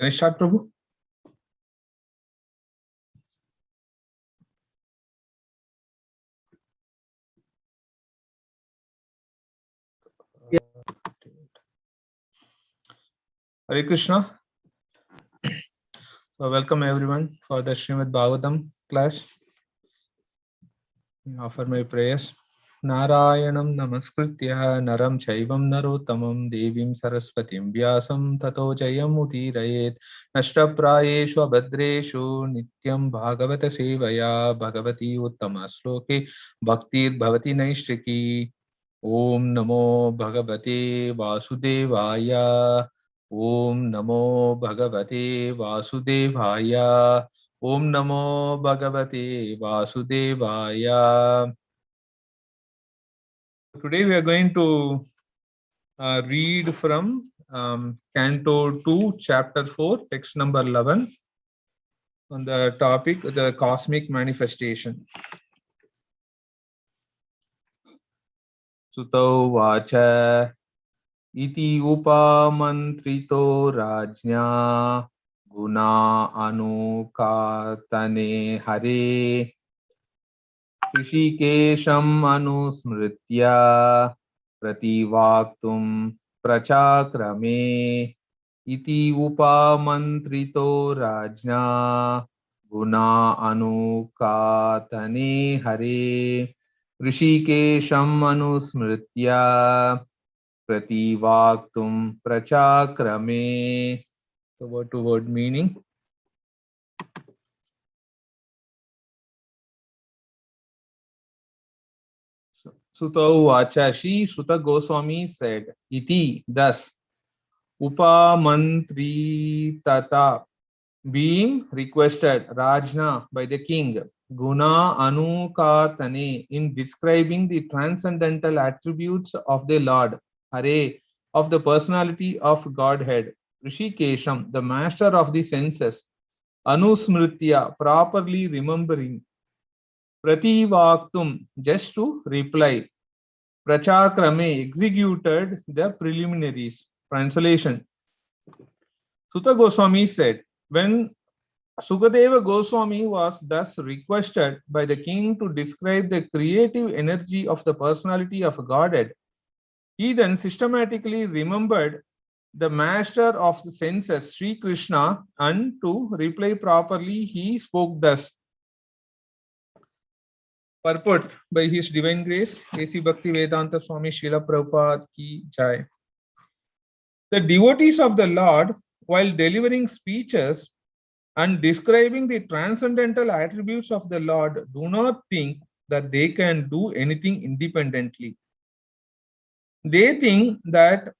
Can I start, Prabhu? Hare Krishna. So welcome everyone for the Srimad Bhagavatam class. I offer my prayers. Narayanam namaskritya naram chaivam narottamam devim saraswatim vyasam tato jayam udirayet nashtaprayeshu abhadreshu nityam bhagavata sevaya bhagavati uttama sloke bhaktir bhavati naishriki. Om namo bhagavate vasudevaya. Om namo bhagavate vasudevaya. Om namo bhagavate vasudevaya. Today we are going to read from Canto 2, Chapter 4, text number 11 on the topic the cosmic manifestation. Sutau vacha iti upamantrito rajnya guna anukatane hare ऋषिकेशम् अनुस्मृत्य प्रतिवाक्तुं प्रचाक्रमे इति उपमन्त्रितो राज्ञा गुणा अनुकातने हरे ऋषिकेशम् अनुस्मृत्य प्रतिवाक्तुं प्रचाक्रमे. So word to word meaning. Suta Uvacha, Shri Suta Goswami said, Iti, thus, Upamantri Tata, being requested, Rajna, by the king, Guna Anukatane, in describing the transcendental attributes of the Lord, Hare, of the personality of Godhead, Rishikesham, the master of the senses, Anusmritya, properly remembering, Prativaktum, just to reply. Prachakrame, executed the preliminaries. Translation. Suta Goswami said, when Sukadeva Goswami was thus requested by the king to describe the creative energy of the personality of Godhead, he then systematically remembered the master of the senses, Sri Krishna, and to reply properly, he spoke thus. Purport by His Divine Grace, A.C. Bhaktivedanta Swami Srila Prabhupada ki jai. The devotees of the Lord, while delivering speeches and describing the transcendental attributes of the Lord, do not think that they can do anything independently. They think that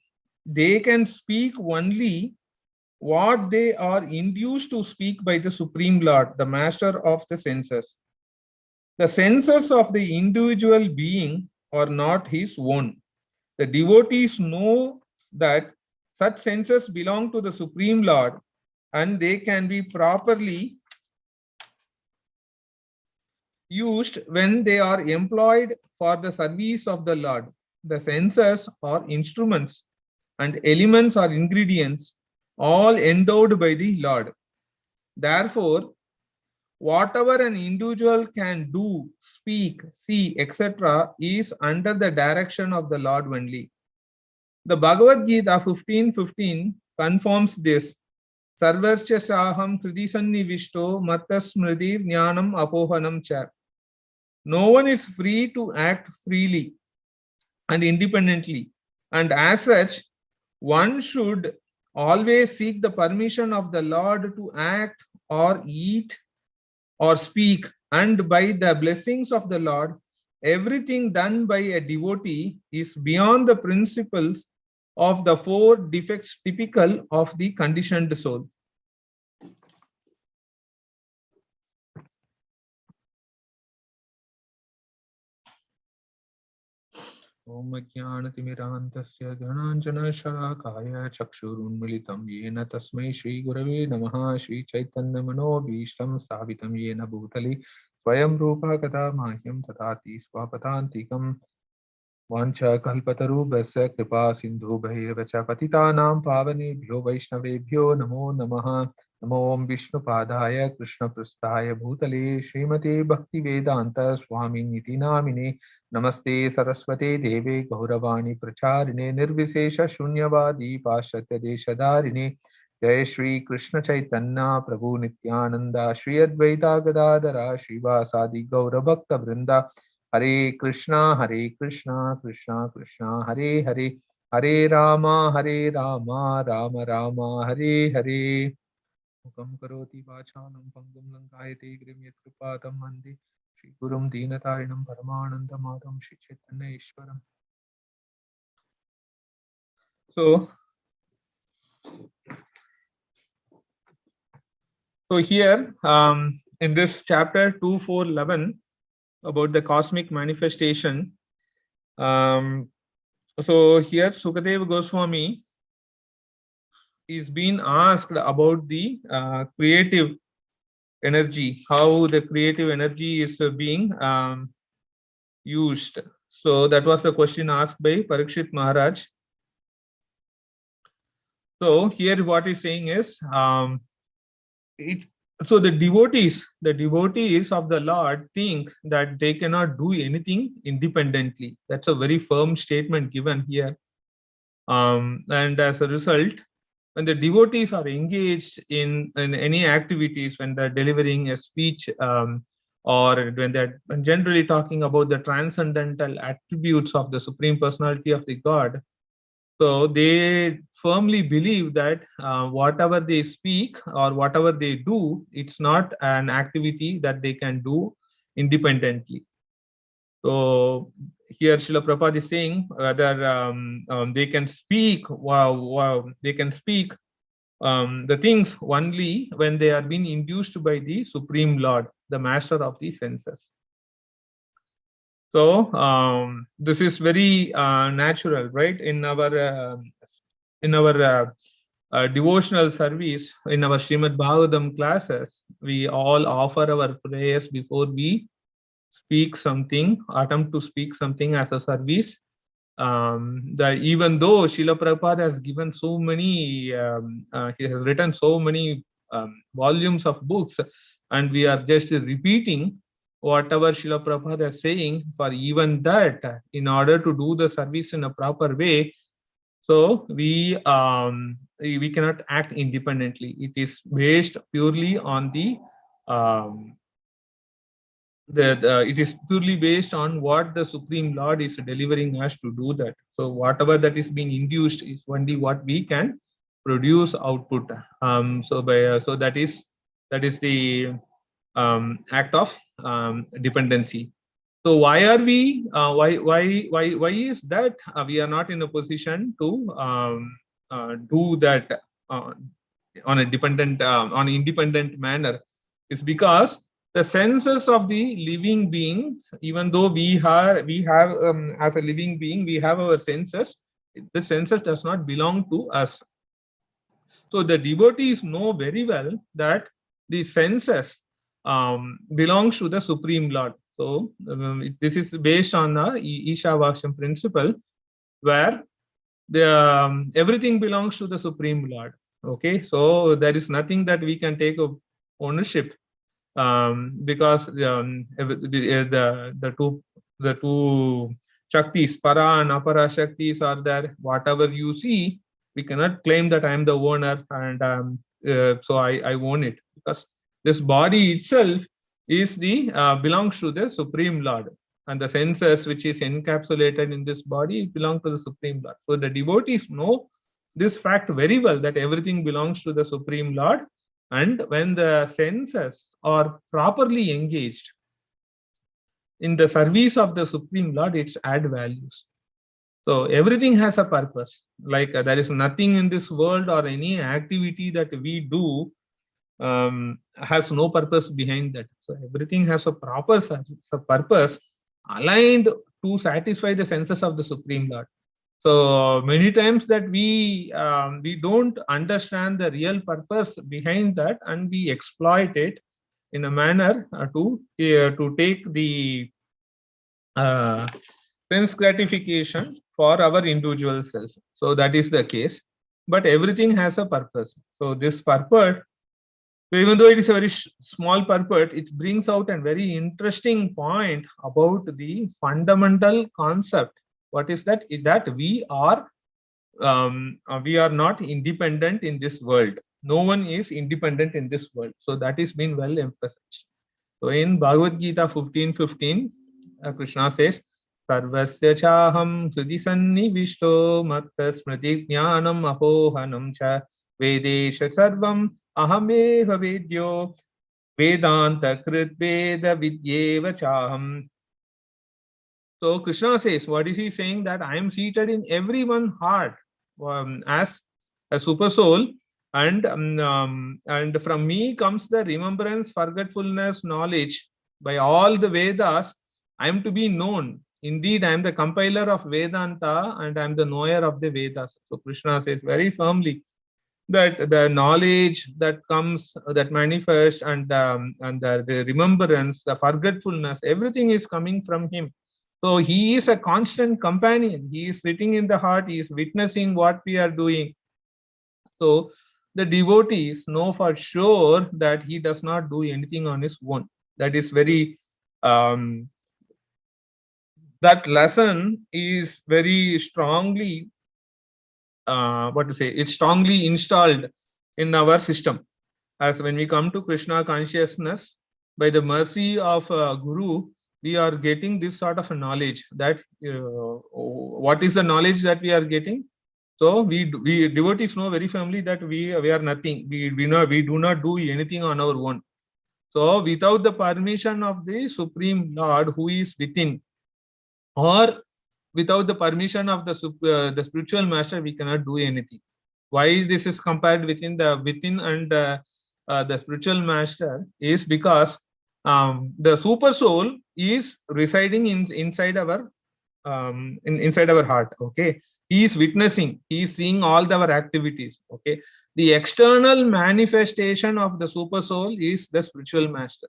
they can speak only what they are induced to speak by the Supreme Lord, the Master of the senses. The senses of the individual being are not his own. The devotees know that such senses belong to the Supreme Lord and they can be properly used when they are employed for the service of the Lord. The senses are instruments and elements are ingredients, all endowed by the Lord. Therefore, whatever an individual can do, speak, see, etc. is under the direction of the Lord only. The Bhagavad Gita 15:15 confirms this. Sarvascha saham kriti sannivishto mattas smritir jnanam apohanam cha. No one is free to act freely and independently, and as such, one should always seek the permission of the Lord to act or eat or speak, and by the blessings of the Lord, everything done by a devotee is beyond the principles of the four defects typical of the conditioned soul. Om Jnanatimirantasya Gyananjana Shalakaya Chakshurunmilitam Yena Tasmai Shri Gurave Namaha Shri Chaitanya Manobhishtam Sthapitam Yena Bhutali Swayam Rupa Kata Mahyam Tatati Swapatantikam. Vancha kalpatarubhasya kripa sindhubhayeva cha patitanam pavanebhyo vaishnavebhyo namo namaha. Namo Om Vishnu Padaya Krishna Prasthaya Bhutale Srimate Bhakti Vedanta Swami Niti Namine Namaste Saraswate Deve Gauravani Pracharine Nirvisesha Shunyavadi Pashatya Deshadarine Jai Shri Krishna Chaitanya Prabhu Nityananda Shri Advaita Gadadara Srivasadi Gaura Bhakta Vrinda Hare Krishna Krishna Krishna Hare Hare Hare Rama Rama Rama Hare Hare Mukam karoti vachanam pangam lankayate grim yatrupatam mandi Shri Gurum Deenatarinam Paramananda Madam Shri Chaitanya Ishwaram. So here in this chapter 2.4.11 about the cosmic manifestation, so here Sukadeva Goswami is being asked about the creative energy, how the creative energy is being used. So that was the question asked by Parikshit Maharaj. So here what he's saying is, so the devotees of the Lord think that they cannot do anything independently. That's a very firm statement given here. And as a result, when the devotees are engaged in any activities, when they're delivering a speech, or when they're generally talking about the transcendental attributes of the Supreme Personality of the God, so they firmly believe that whatever they speak or whatever they do, it's not an activity that they can do independently. So here Srila Prabhupada is saying whether they can speak, they can speak the things only when they are being induced by the Supreme Lord, the master of the senses. So this is very natural, right? In our devotional service, in our Srimad Bhagavatam classes, we all offer our prayers before we speak something, attempt to speak something as a service. Even though Srila Prabhupada has given so many, he has written so many volumes of books, and we are just repeating whatever Srila Prabhupada is saying. For even that, in order to do the service in a proper way, so we cannot act independently. It is based purely on the it is purely based on what the Supreme Lord is delivering us to do that. So whatever that is being induced is only what we can produce output. So that is the act of dependency. So why are we why is that we are not in a position to do that on a dependent on independent manner? It's because the senses of the living beings, even though we have as a living being, we have our senses, the senses does not belong to us. So the devotees know very well that the senses belongs to the Supreme Lord. So this is based on the Ishavashyam principle, where the everything belongs to the Supreme Lord. Okay, so there is nothing that we can take ownership, because the two Shaktis, Para and Apara Shaktis, are there. Whatever you see, we cannot claim that I am the owner and so I own it, because this body itself is the belongs to the Supreme Lord, and the senses which is encapsulated in this body belong to the Supreme Lord. So the devotees know this fact very well, that everything belongs to the Supreme Lord, and when the senses are properly engaged in the service of the Supreme Lord, it's add values. So everything has a purpose. Like there is nothing in this world or any activity that we do has no purpose behind that. So everything has a proper purpose aligned to satisfy the senses of the Supreme Lord. So many times that we don't understand the real purpose behind that, and we exploit it in a manner to take the sense gratification for our individual self. So that is the case. But everything has a purpose. So this purpose, even though it is a very small purpose, it brings out a very interesting point about the fundamental concept. What is that? That we are not independent in this world. No one is independent in this world. So that is been well emphasized. So in Bhagavad Gita 15:15, Krishna says, Sarvasya chaham hridi sannivishto matta smriti jnanam apohanam cha vedesha sarvam ahameva vedyo vedanta krit veda vidyeva chaham. So Krishna says, what is he saying? That I am seated in everyone's heart as a super soul, and from me comes the remembrance, forgetfulness, knowledge. By all the Vedas, I am to be known. Indeed, I am the compiler of Vedanta and I am the knower of the Vedas. So Krishna says very firmly that the knowledge that comes, that manifests, and the remembrance, the forgetfulness, everything is coming from him. So he is a constant companion. He is sitting in the heart. He is witnessing what we are doing. So the devotees know for sure that he does not do anything on his own. That is very, that lesson is very strongly, what to say, it's strongly installed in our system. As when we come to Krishna consciousness, by the mercy of Guru, we are getting this sort of a knowledge that what is the knowledge that we are getting? So we devotees know very firmly that we are nothing. We do not do anything on our own. So without the permission of the Supreme Lord who is within, or without the permission of the spiritual master, we cannot do anything. Why this is compared within and the spiritual master is because the super soul is residing inside our inside our heart. Okay, he is witnessing, he is seeing all our activities. Okay, the external manifestation of the super soul is the spiritual master.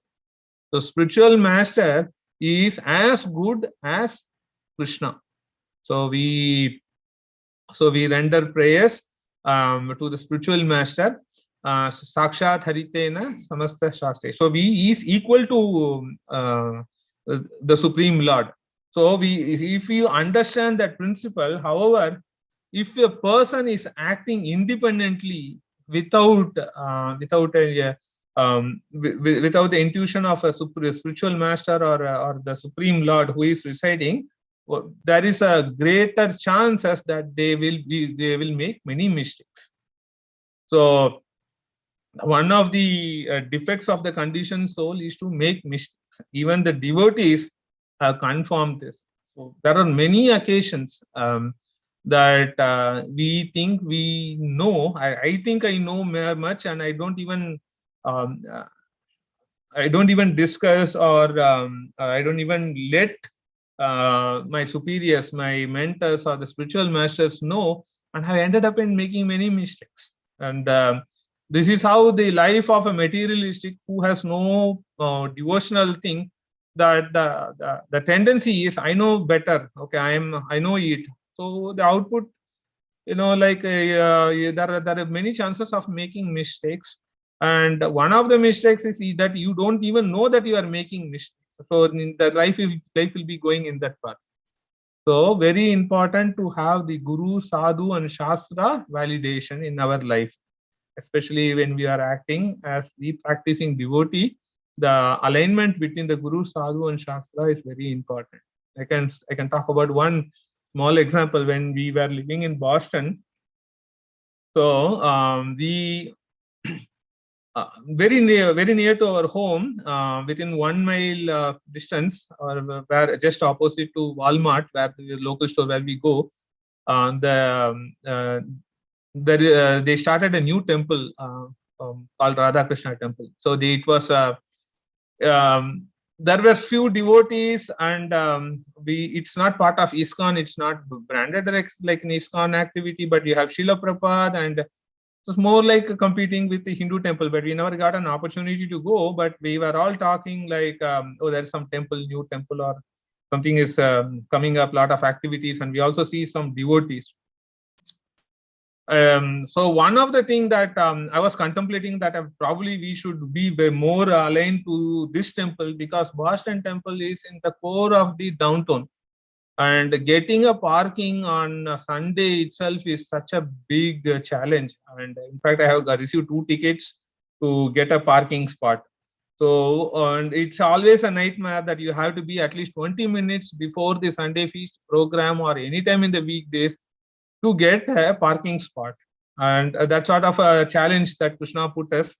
So spiritual master is as good as Krishna. So we render prayers to the spiritual master. Sakshat Haritena Samasta Shastre. So we is equal to the Supreme Lord. So if you understand that principle, however, if a person is acting independently without without the intuition of a spiritual master or the Supreme Lord who is residing, there is a greater chances that they will make many mistakes. So one of the defects of the conditioned soul is to make mistakes. Even the devotees have confirmed this. So there are many occasions that we think we know. I think I know much, and I don't even discuss, or I don't even let my superiors, my mentors, or the spiritual masters know, and have ended up in making many mistakes. And this is how the life of a materialistic who has no devotional thing, that the tendency is, I know better. Okay, I know it. So the output, like there are many chances of making mistakes. And one of the mistakes is that you don't even know that you are making mistakes. So the life will be going in that path. So very important to have the Guru, Sadhu, and Shastra validation in our life, especially when we are acting as the practicing devotee. The alignment between the Guru, Sadhu, and Shastra is very important. I can talk about one small example. When we were living in Boston, so we very near to our home, within 1 mile distance, or where just opposite to Walmart, where the local store where we go, they started a new temple called Radha Krishna Temple. So it was there were few devotees, and it's not part of ISKCON. It's not branded like an ISKCON activity, but you have Srila Prabhupada, and it's more like competing with the Hindu temple. But we never got an opportunity to go. But we were all talking like, oh, there's some temple, new temple, or something is coming up, lot of activities, and we also see some devotees. So one of the things that I was contemplating, that probably we should be more aligned to this temple, because Boston temple is in the core of the downtown, and getting a parking on a Sunday itself is such a big challenge. And in fact, I have received 2 tickets to get a parking spot. So, and it's always a nightmare that you have to be at least 20 minutes before the Sunday feast program or anytime in the weekdays to get a parking spot. And that's sort of a challenge that Krishna put us.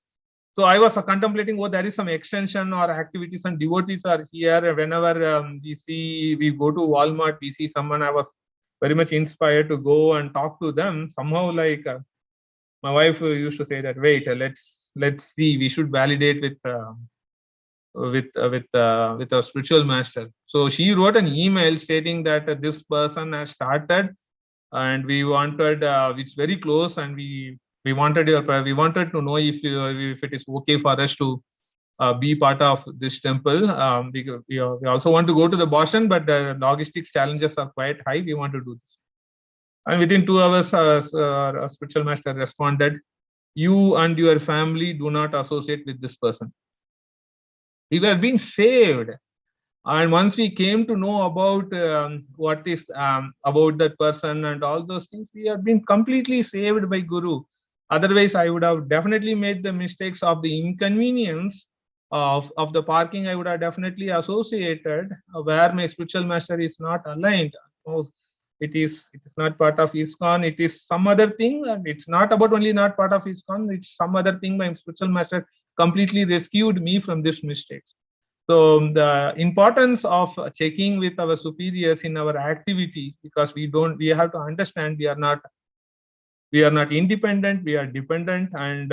So I was contemplating, oh, there is some extension or activities, and devotees are here. Whenever we go to Walmart, we see someone, I was very much inspired to go and talk to them. Somehow, like my wife used to say that, wait, let's see, we should validate with our spiritual master. So she wrote an email stating that this person has started, and we wanted, it's very close, and we wanted to know if it is okay for us to be part of this temple, because we also want to go to the Boston, but the logistics challenges are quite high. We want to do this. And within 2 hours, our spiritual master responded, you and your family do not associate with this person. We were being saved. And once we came to know about what is about that person and all those things, we have been completely saved by Guru. Otherwise, I would have definitely made the mistakes of the inconvenience of the parking. I would have definitely associated where my spiritual master is not aligned. It is not part of ISKCON. It is some other thing, and it's not about only not part of ISKCON. It's some other thing. My spiritual master completely rescued me from these mistakes. So the importance of checking with our superiors in our activities, because we have to understand we are not independent, we are dependent, and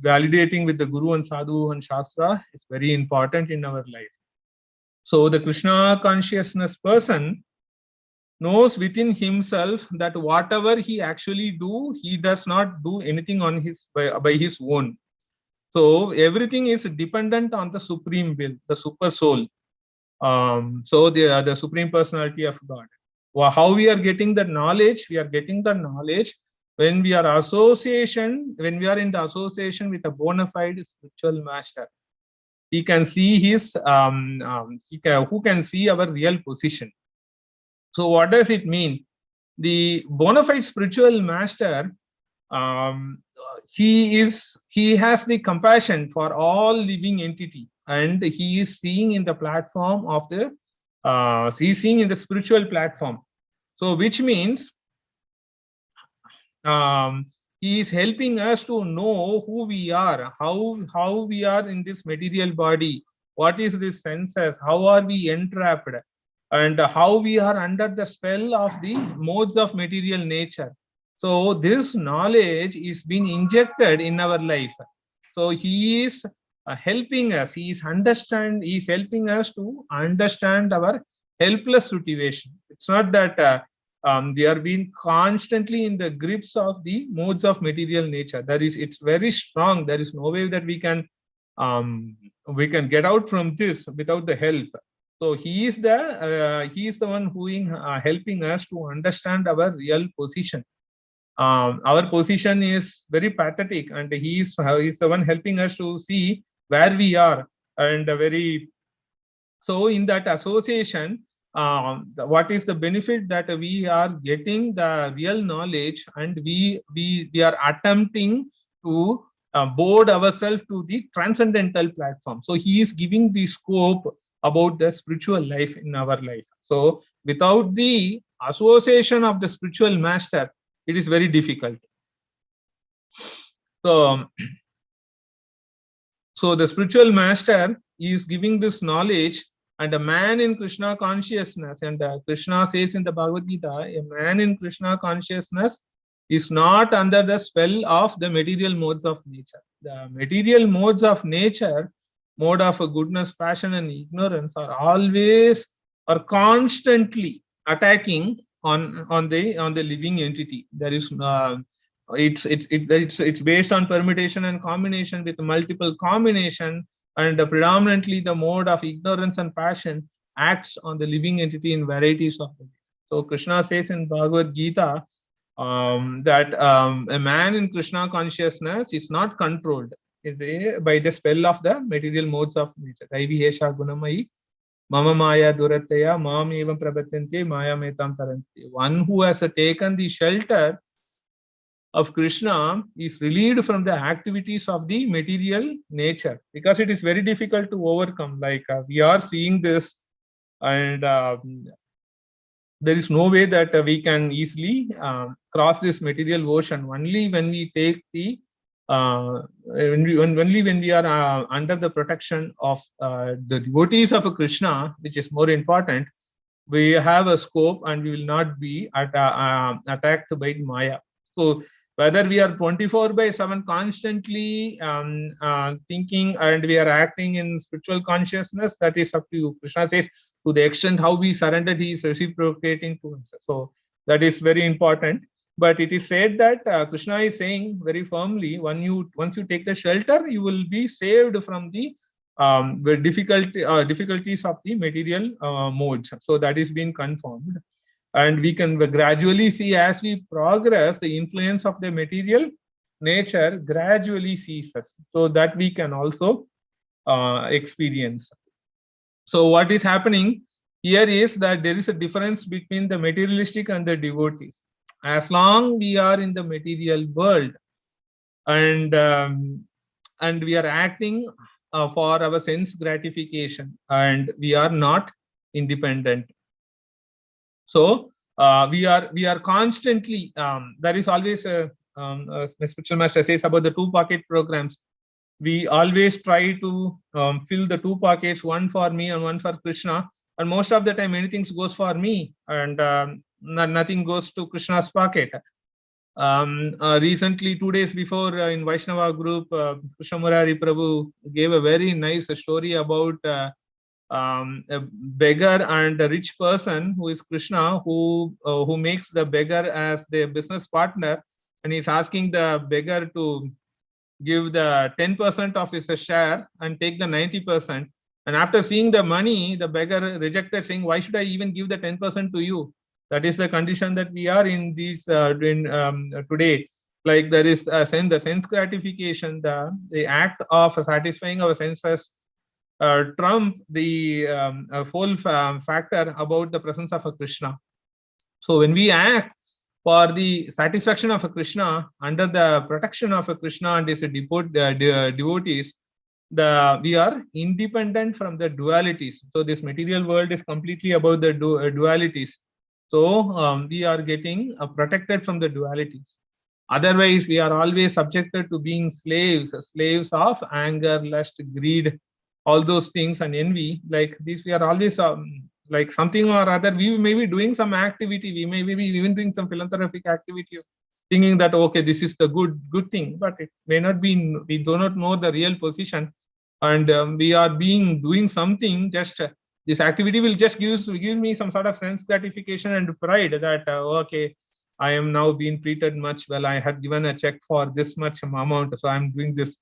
validating with the Guru and Sadhu and Shastra is very important in our life. So the Krishna consciousness person knows within himself that whatever he actually do, he does not do anything on by his own. So everything is dependent on the supreme will, the super soul. So the supreme personality of God. Well, how we are getting the knowledge? We are getting the knowledge when we are in the association with a bona fide spiritual master. He can see who can see our real position. So what does it mean? The bona fide spiritual master, he has the compassion for all living entity, and he is seeing in the platform of he's seeing in the spiritual platform. So which means he is helping us to know who we are, how we are in this material body, what is this senses, how are we entrapped, and how we are under the spell of the modes of material nature. So this knowledge is being injected in our life. So he is helping us. He is helping us to understand our helpless situation. It's not that they are being constantly in the grips of the modes of material nature. It's very strong. There is no way that we can get out from this without the help. So he is the one who is helping us to understand our real position. Our position is very pathetic, and he is the one helping us to see where we are. And so in that association, what is the benefit? That we are getting the real knowledge, and we are attempting to board ourselves to the transcendental platform. So he is giving the scope about the spiritual life in our life. So without the association of the spiritual master, it is very difficult. So the spiritual master is giving this knowledge, and a man in Krishna consciousness, and Krishna says in the Bhagavad Gita, a man in Krishna consciousness is not under the spell of the material modes of nature. The material modes of nature, mode of goodness, passion, and ignorance, are constantly attacking on the living entity. There is it's based on permutation and combination with multiple combination, and predominantly the mode of ignorance and passion acts on the living entity in varieties of ways. So Krishna says in Bhagavad Gita that a man in Krishna consciousness is not controlled by the spell of the material modes of nature. Daivi hesha gunamai mama maya durataya mam evam prabhatyante maya metam taranti. One who has taken the shelter of Krishna is relieved from the activities of the material nature, because it is very difficult to overcome. Like we are seeing this, and there is no way that we can easily cross this material ocean. Only when we take the only when we are under the protection of the devotees of Krishna, which is more important, we have a scope and we will not be attacked by Maya. So whether we are 24/7 constantly thinking and we are acting in spiritual consciousness, that is up to you. Krishna says, to the extent how we surrendered, he is reciprocating to us. So that is very important. But it is said that Krishna is saying very firmly, once you take the shelter, you will be saved from the difficulties of the material modes. So that is being confirmed. And we can gradually see, as we progress, the influence of the material nature gradually ceases, so that we can also experience. So what is happening here is that there is a difference between the materialistic and the devotees. As long we are in the material world and we are acting for our sense gratification, and we are not independent. So we are constantly, there is always a spiritual master says about the 2 pocket programs. We always try to fill the 2 pockets, one for me and one for Krishna, and most of the time anything goes for me, and nothing goes to Krishna's pocket. Recently, 2 days before, in Vaishnava group, Krishna Murari Prabhu gave a very nice story about a beggar and a rich person who is Krishna, who makes the beggar as their business partner, and he's asking the beggar to give the 10% of his share and take the 90%. And after seeing the money, the beggar rejected, saying, "Why should I even give the 10% to you?" That is the condition that we are in these today. Like there is the sense gratification, the act of satisfying our senses trump the full factor about the presence of a Krishna. So when we act for the satisfaction of a Krishna under the protection of a Krishna and his devotees, we are independent from the dualities. So this material world is completely about the dualities. So we are getting protected from the dualities. Otherwise, we are always subjected to being slaves of anger, lust, greed, all those things, and envy. Like this, we are always like something or other. We may be doing some activity, we may be even doing some philanthropic activities, thinking that okay, this is the good thing, but it may not be. We do not know the real position, and we are doing something. Just this activity will just give me some sort of sense gratification and pride that okay, I am now being treated much well. I had given a check for this much amount, so I am doing this.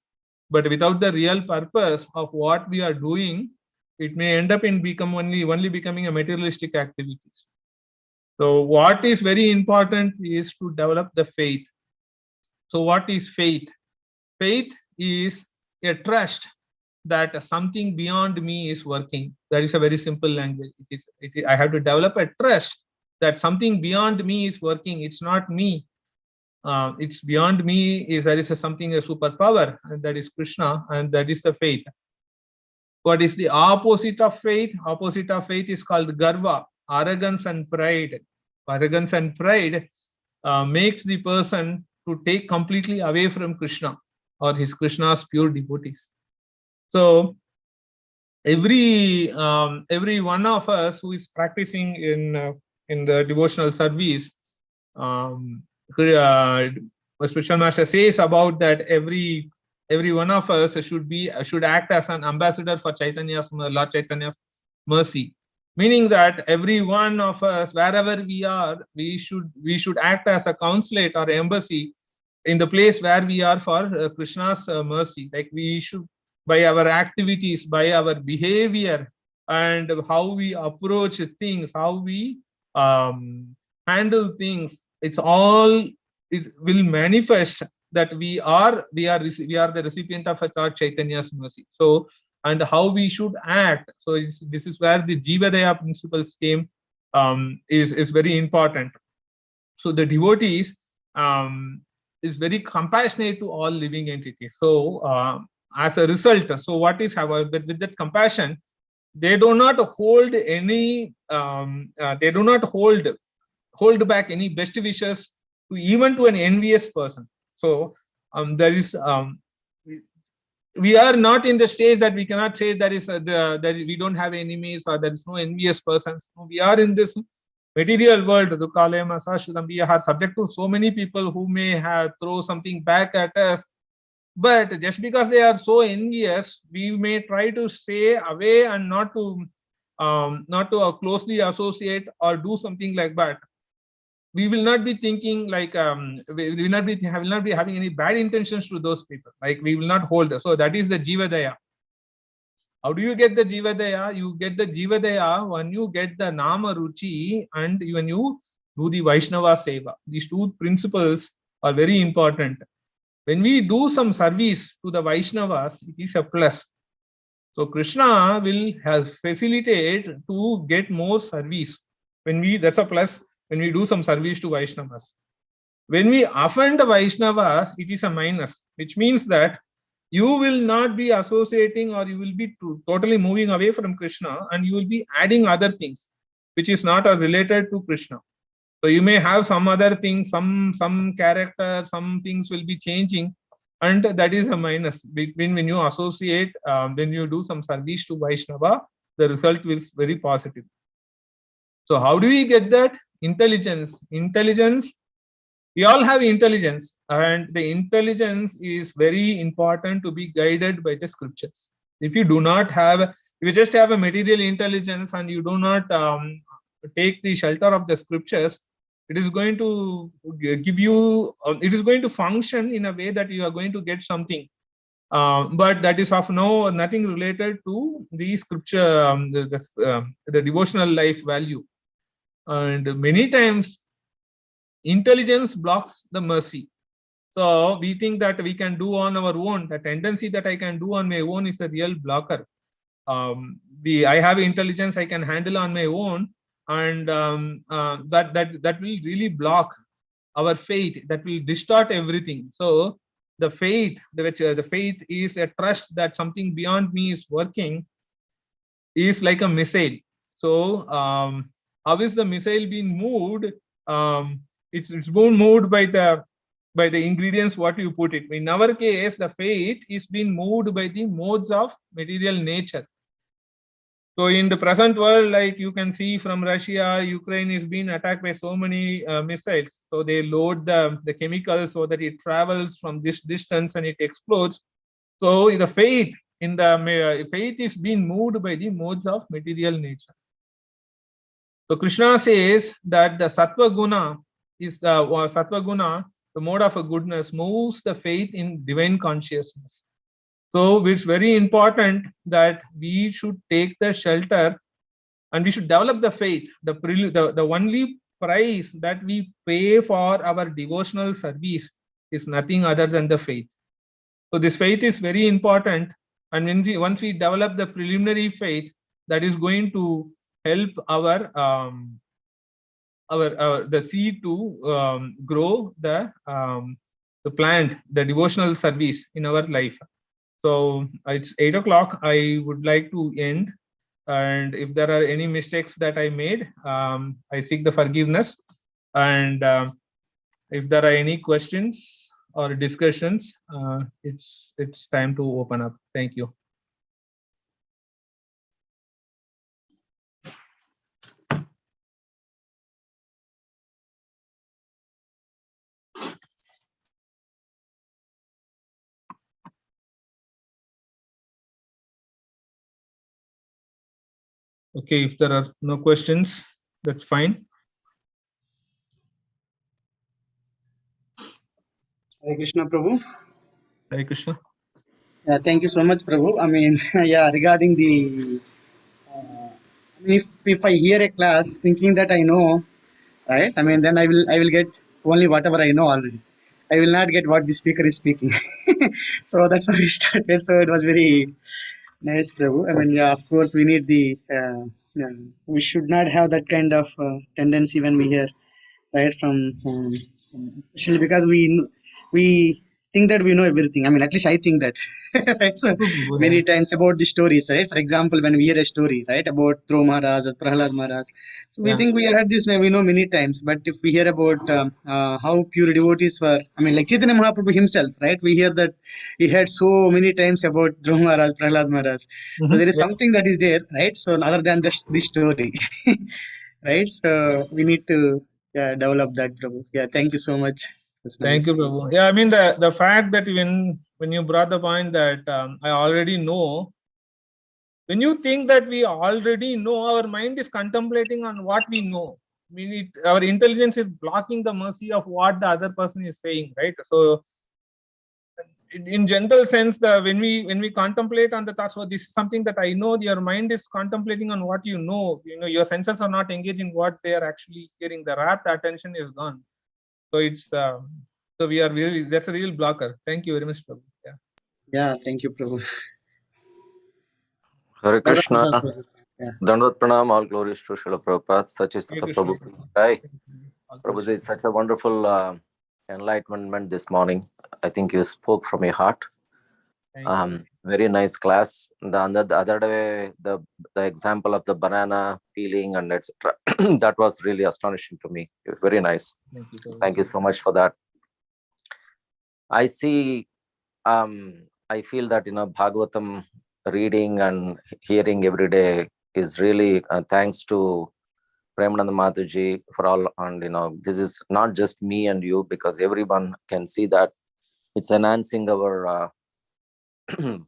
But without the real purpose of what we are doing, it may end up in only becoming a materialistic activities. So what is very important is to develop the faith. So what is faith? Faith is a trust that something beyond me is working. That is a very simple language. I have to develop a trust that something beyond me is working. It's not me. It's beyond me. There is something, a superpower, and that is Krishna, and that is the faith. What is the opposite of faith? Opposite of faith is called garva, arrogance and pride. Arrogance and pride makes the person to take completely away from Krishna or his Krishna's pure devotees. So every one of us who is practicing in the devotional service, Spiritual Master says about that every one of us should act as an ambassador for Lord Chaitanya's mercy, meaning that every one of us, wherever we are, we should act as a consulate or embassy in the place where we are for Krishna's mercy. Like we should, by our activities, by our behavior, and how we approach things, how we handle things. It's all, it will manifest that we are the recipient of Lord Chaitanya's mercy. So, and how we should act. So this is where the Jivadaya principles came, is very important. So the devotees is very compassionate to all living entities. So as a result, so what is happening with that compassion, they do not hold any, they do not hold back any best wishes to even to an envious person. So there is we are not in the stage that we cannot say that is that we don't have enemies or there is no envious persons. We are in this material world. We are subject to so many people who may have throw something back at us. But just because they are so envious, we may try to stay away and not to closely associate or do something like that. We will not be thinking like we will not be having any bad intentions to those people. Like we will not hold. So that is the Jivadaya. How do you get the Jivadaya? You get the Jivadaya when you get the Nama Ruchi and when you do the Vaishnava Seva. These two principles are very important. When we do some service to the Vaishnavas, it is a plus. So Krishna will facilitate to get more service. That's a plus when we do some service to Vaishnavas. When we offend the Vaishnavas, it is a minus, which means that you will not be associating or you will be totally moving away from Krishna and you will be adding other things which is not related to Krishna. So you may have some other things, some character, some things will be changing, and that is a minus between when you associate, when you do some service to Vaishnava, the result will be very positive. So how do we get that? Intelligence. We all have intelligence, and the intelligence is very important to be guided by the scriptures. If you do not have, if you just have a material intelligence and you do not take the shelter of the scriptures, it is going to give you, it is going to function in a way that you are going to get something, but that is of nothing related to the scripture, the devotional life value. And many times intelligence blocks the mercy. So we think that we can do on our own. The tendency that I can do on my own is a real blocker. I have intelligence I can handle on my own, and that will really block our faith. That will distort everything. So the faith, the faith is a trust that something beyond me is working, is like a missile. So how is the missile being moved? It's being moved by the ingredients what you put it. In our case, the faith is being moved by the modes of material nature. So in the present world, like you can see from Russia, Ukraine is being attacked by so many missiles. So they load the chemicals so that it travels from this distance and it explodes. So the faith in the faith is being moved by the modes of material nature. So Krishna says that the sattva guna is the mode of a goodness, moves the faith in divine consciousness. So it's very important that we should take the shelter and we should develop the faith. The only price that we pay for our devotional service is nothing other than the faith. So this faith is very important, and once we develop the preliminary faith, that is going to help the seed to grow the plant, the devotional service in our life. So it's 8 o'clock. I would like to end, and if there are any mistakes that I made, I seek the forgiveness. And if there are any questions or discussions, it's time to open up. Thank you. Okay, if there are no questions, that's fine. Hare Krishna, Prabhu. Hare Krishna. Thank you so much, Prabhu. I mean, yeah, regarding the If I hear a class thinking that I know, right? I mean, then I will get only whatever I know already. I will not get what the speaker is speaking. So that's how we started. So it was very nice, Prabhu. I mean, yeah, of course, we need the. Yeah, we should not have that kind of tendency when we hear, right? Especially because we think that we know everything. I mean, at least I think that. Right? So many times about the stories, right? For example, when we hear a story, right, about Dhruva Maharaj or Prahlad Maharaj, so we think we heard this, we know many times. But if we hear about how pure devotees were, I mean, like Chaitanya Mahaprabhu himself, right? We hear that he heard so many times about Dhruva Maharaj, Prahlad Maharaj. So there is something that is there, right? So other than this story, right? So we need to develop that, Prabhu. Yeah, thank you so much. It's Thank you, nice. Prabhu. Yeah, I mean the fact that when you brought the point that I already know, when you think that we already know, our mind is contemplating on what we know. Our intelligence is blocking the mercy of what the other person is saying, right? So in general sense, when we contemplate on the thoughts, so this is something that I know, your mind is contemplating on what you know. Your senses are not engaged in what they are actually hearing. The rapt attention is gone. So it's so we are really, that's a real blocker. Thank you very much, Prabhu. Yeah. Yeah, thank you, Prabhu. Hare Brother Krishna, Prasad, Prabhu. Yeah. Dandavat Pranam, all glories to Srila Prabhupada, Hare Sacisuta Krishna, Prabhu. Prabhu. Hi, All Prabhuji, praise. it's such a wonderful enlightenment this morning. I think you spoke from your heart. Thank you. Very nice class. The other day, the example of the banana peeling and etc. That was really astonishing to me. Very nice. Thank you, Prabhu. Thank you so much for that. I see. I feel that Bhagavatam reading and hearing every day is really thanks to Premanand Mataji for all, and this is not just me and you, because everyone can see that it's enhancing our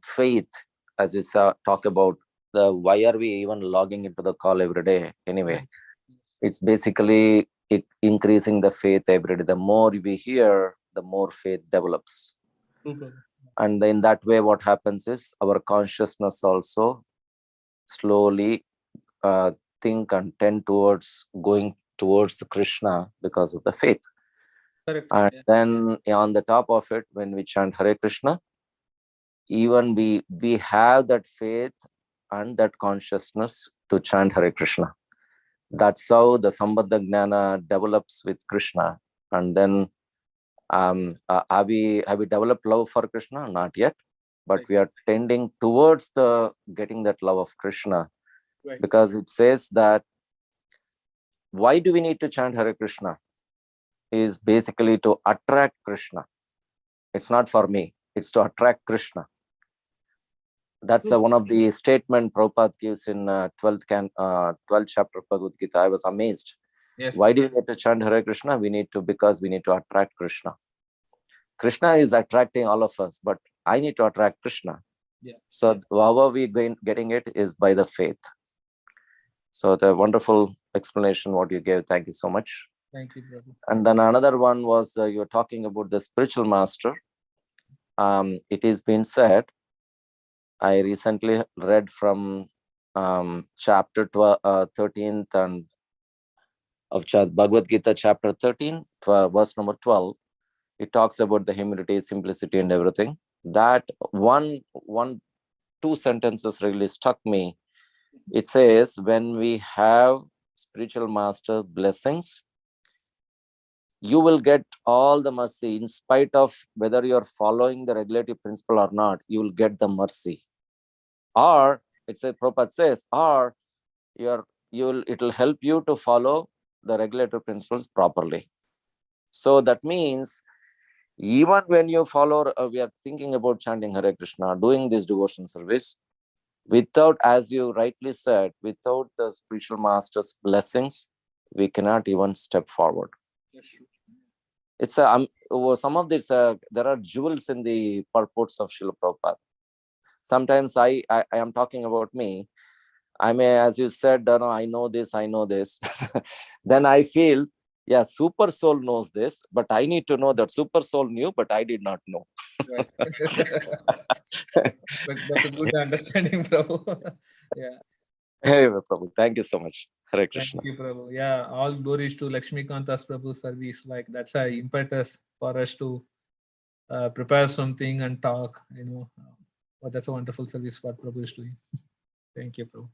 faith. As we talk about why are we even logging into the call every day anyway? It's basically increasing the faith every day. The more we hear, the more faith develops. And in that way, what happens is our consciousness also slowly think and tend towards going towards Krishna because of the faith. Correct. And then on the top of it, when we chant Hare Krishna, even we have that faith and that consciousness to chant Hare Krishna. That's how the Sambandha Jnana develops with Krishna. And then have we developed love for Krishna? Not yet, but we are tending towards getting that love of Krishna. Right. Because it says that why do we need to chant Hare Krishna is basically to attract Krishna. It's not for me, it's to attract Krishna. That's one of the statement Prabhupada gives in 12th chapter of Bhagavad Gita. I was amazed. Yes. Why do we need to chant Hare Krishna? Because we need to attract Krishna. Krishna is attracting all of us, but I need to attract Krishna. Yeah. So how are we getting it is by the faith. So the wonderful explanation what you gave. Thank you so much. Thank you, Prabhu. And then another one was you were talking about the spiritual master. It is been said, I recently read from chapter 13th and of Bhagavad Gita, chapter 13, verse number 12. It talks about the humility, simplicity, and everything. That two sentences really struck me. It says, when we have spiritual master blessings, you will get all the mercy in spite of whether you're following the regulative principle or not. You will get the mercy. Or Prabhupada says, or it will help you to follow the regulative principles properly. So that means even when you follow, we are thinking about chanting Hare Krishna, doing this devotion service, without, as you rightly said, without the spiritual master's blessings, we cannot even step forward. It's some of this, there are jewels in the purports of Srila Prabhupada. Sometimes I am talking about me. I may, as you said, I know this. Then I feel, yeah, super soul knows this, but I need to know that super soul knew, but I did not know. Right. That's a good understanding, Prabhu. Yeah. Hey, Prabhu, thank you so much. Hare Krishna. Thank you, Prabhu. Yeah, all glories to Lakshmi Kantas Prabhu's service. Like that's a impetus for us to prepare something and talk. But that's a wonderful service what Prabhu is doing. Thank you, Prabhu.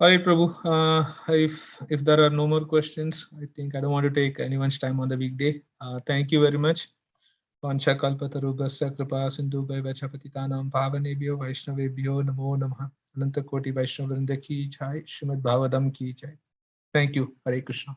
All right, Prabhu. If there are no more questions, I think I don't want to take anyone's time on the weekday. Thank you very much. Vanchakalpatarubhasya kripa sindhubhaiva cha patitanam pavanebhyo vaishnavebhyo namo namah. Ananta Koti Vaishnavrinda ki jai. Srimad Bhagavatam ki jai. Thank you. Hare Krishna.